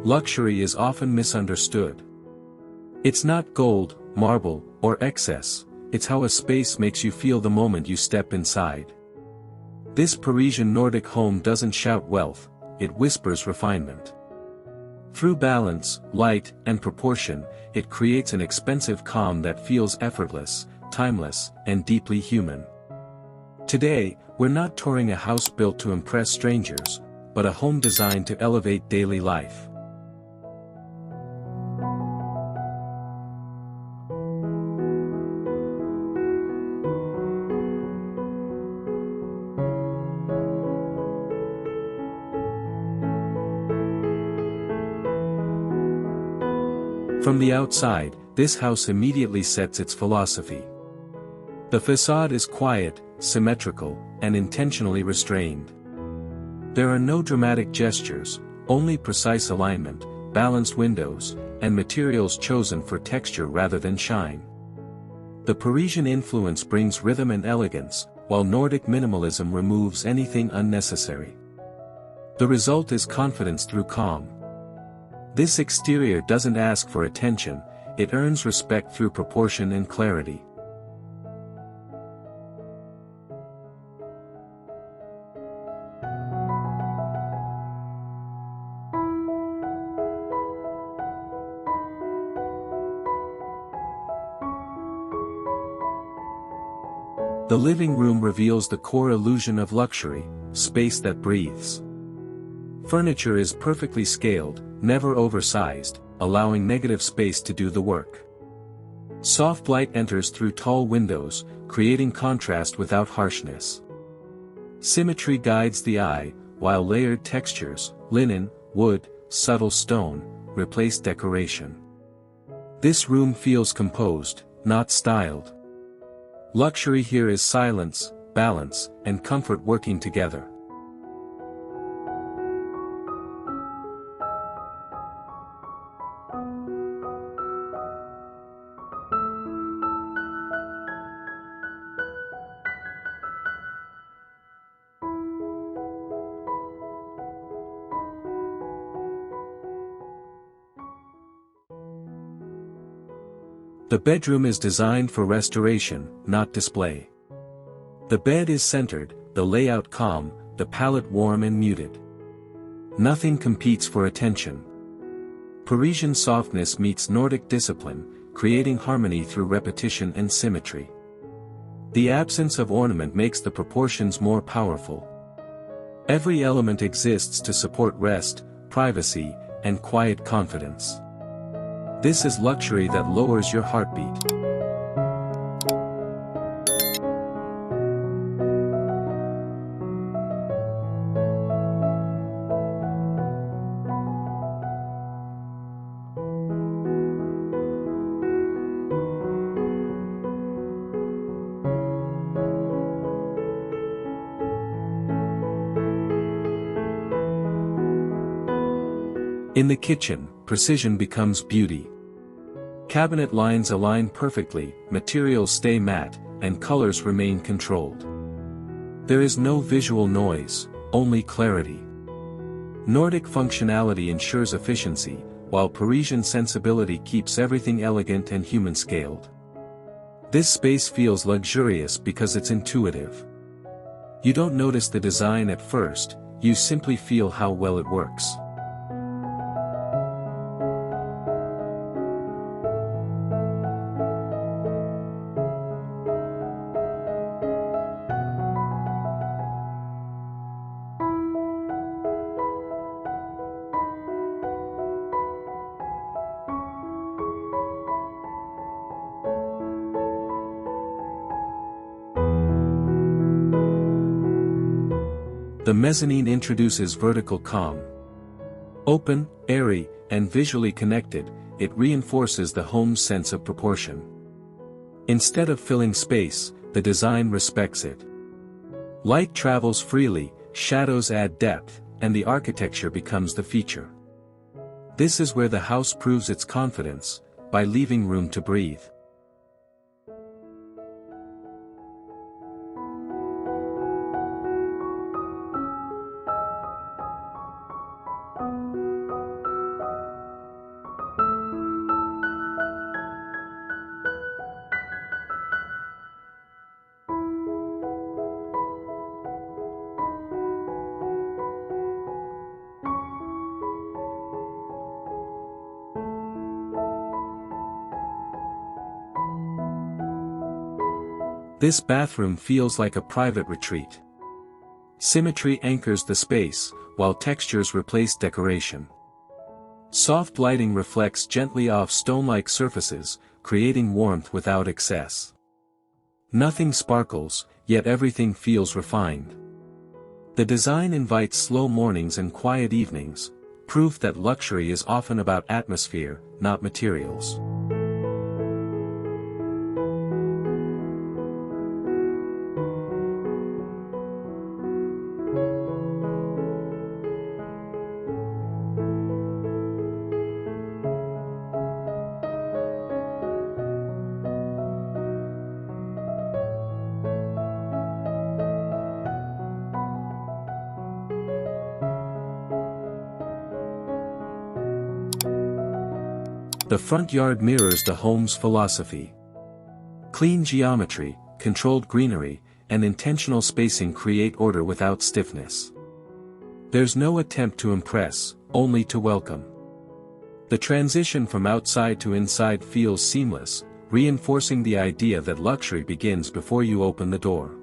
Luxury is often misunderstood. It's not gold, marble, or excess, it's how a space makes you feel the moment you step inside. This Parisian Nordic home doesn't shout wealth, it whispers refinement. Through balance, light, and proportion, it creates an expensive calm that feels effortless, timeless, and deeply human. Today, we're not touring a house built to impress strangers, but a home designed to elevate daily life. From the outside, this house immediately sets its philosophy. The facade is quiet, symmetrical, and intentionally restrained. There are no dramatic gestures, only precise alignment, balanced windows, and materials chosen for texture rather than shine. The Parisian influence brings rhythm and elegance, while Nordic minimalism removes anything unnecessary. The result is confidence through calm. This exterior doesn't ask for attention, it earns respect through proportion and clarity. The living room reveals the core illusion of luxury, space that breathes. Furniture is perfectly scaled, never oversized, allowing negative space to do the work. Soft light enters through tall windows, creating contrast without harshness. Symmetry guides the eye, while layered textures, linen, wood, subtle stone, replace decoration. This room feels composed, not styled. Luxury here is silence, balance, and comfort working together. The bedroom is designed for restoration, not display. The bed is centered, the layout calm, the palette warm and muted. Nothing competes for attention. Parisian softness meets Nordic discipline, creating harmony through repetition and symmetry. The absence of ornament makes the proportions more powerful. Every element exists to support rest, privacy, and quiet confidence. This is luxury that lowers your heartbeat. In the kitchen, precision becomes beauty. Cabinet lines align perfectly, materials stay matte, and colors remain controlled. There is no visual noise, only clarity. Nordic functionality ensures efficiency, while Parisian sensibility keeps everything elegant and human-scaled. This space feels luxurious because it's intuitive. You don't notice the design at first, you simply feel how well it works. The mezzanine introduces vertical calm. Open, airy, and visually connected, it reinforces the home's sense of proportion. Instead of filling space, the design respects it. Light travels freely, shadows add depth, and the architecture becomes the feature. This is where the house proves its confidence, by leaving room to breathe. This bathroom feels like a private retreat. Symmetry anchors the space, while textures replace decoration. Soft lighting reflects gently off stone-like surfaces, creating warmth without excess. Nothing sparkles, yet everything feels refined. The design invites slow mornings and quiet evenings, proof that luxury is often about atmosphere, not materials. The front yard mirrors the home's philosophy. Clean geometry, controlled greenery, and intentional spacing create order without stiffness. There's no attempt to impress, only to welcome. The transition from outside to inside feels seamless, reinforcing the idea that luxury begins before you open the door.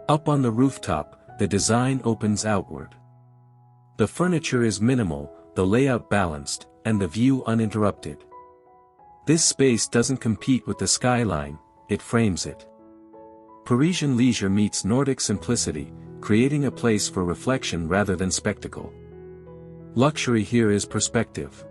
Up on the rooftop, the design opens outward. The furniture is minimal, the layout balanced, and the view uninterrupted. This space doesn't compete with the skyline, it frames it. Parisian leisure meets Nordic simplicity, creating a place for reflection rather than spectacle. Luxury here is perspective.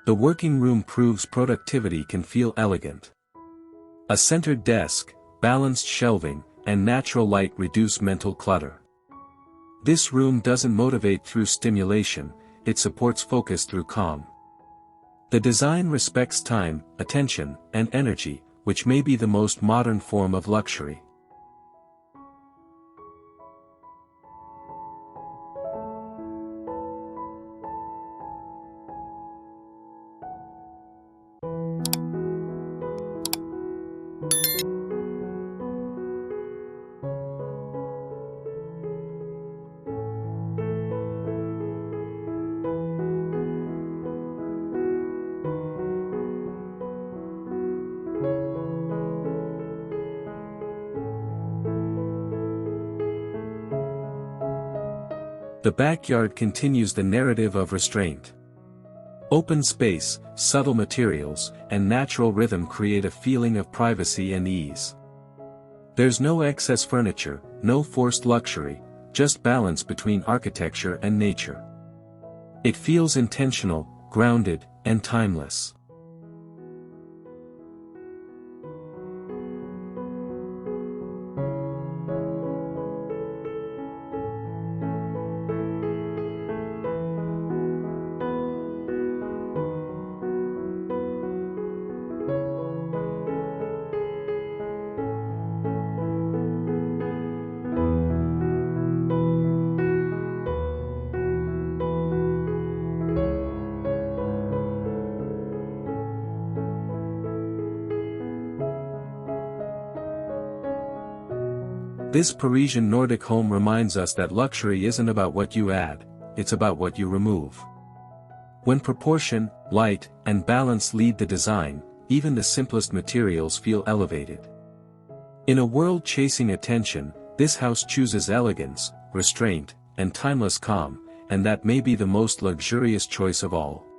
The working room proves productivity can feel elegant. A centered desk, balanced shelving, and natural light reduce mental clutter. This room doesn't motivate through stimulation, it supports focus through calm. The design respects time, attention, and energy, which may be the most modern form of luxury. The backyard continues the narrative of restraint. Open space, subtle materials, and natural rhythm create a feeling of privacy and ease. There's no excess furniture, no forced luxury, just balance between architecture and nature. It feels intentional, grounded, and timeless. This Parisian Nordic home reminds us that luxury isn't about what you add, it's about what you remove. When proportion, light, and balance lead the design, even the simplest materials feel elevated. In a world chasing attention, this house chooses elegance, restraint, and timeless calm, and that may be the most luxurious choice of all.